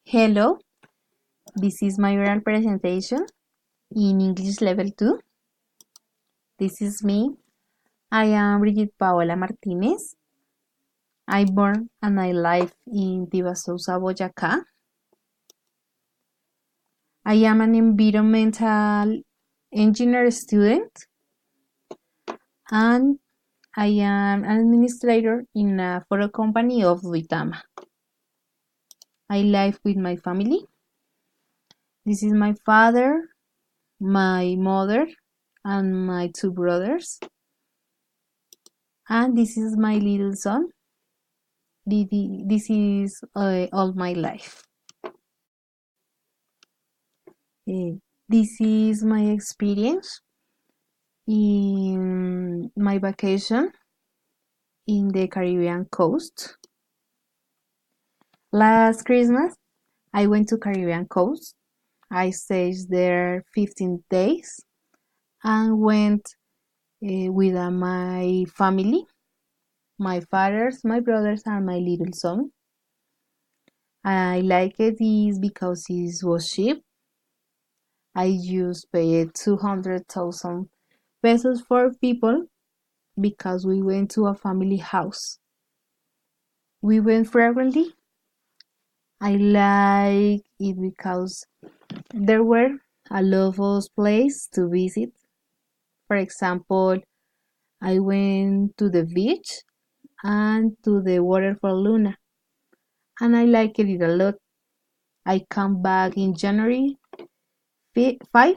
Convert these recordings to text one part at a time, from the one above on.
Hello, this is my oral presentation in English Level 2. This is me. I am Brigitte Paola Martinez. I born and I live in Tibasousa, Boyacá. I am an environmental engineer student and I am an administrator in a photo company of Duitama. I live with my family. This is my father, my mother, and my two brothers. And this is my little son. This is all my life. This is my experience in my vacation in the Caribbean coast. Last Christmas, I went to Caribbean coast. I stayed there 15 days and went with my family, my fathers, my brothers, and my little son. I liked it because it was cheap. I just paid 200,000 pesos for people because we went to a family house. We went frequently. I like it because there were a lot of places to visit. For example, I went to the beach and to the waterfall Luna, and I liked it a lot. I come back in January 5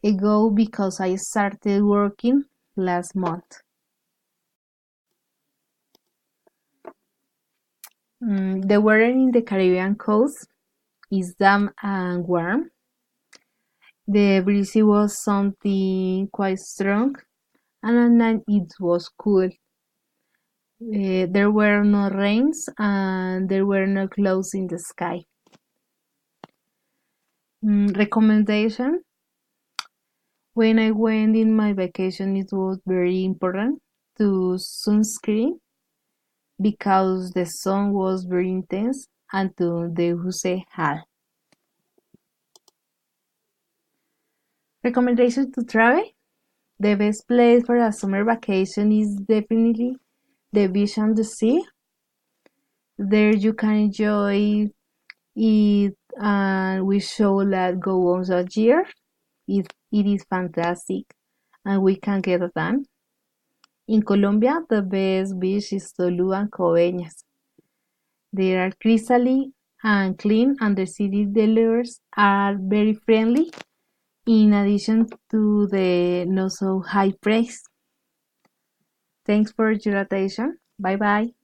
ago because I started working last month. The weather in the Caribbean coast is damp and warm. The breeze was something quite strong, and at night it was cool. There were no rains and there were no clouds in the sky. Recommendation: when I went in my vacation, it was very important to sunscreen because the sun was very intense and to the hal. Recommendation to travel: the best place for a summer vacation is definitely the beach and the sea. There you can enjoy it and we show that go on a year. It is fantastic and we can get it done. In Colombia, the best beach is Tolú and Coveñas. They are crystal and clean and the city dwellers are very friendly in addition to the not so high price. Thanks for your attention. Bye bye.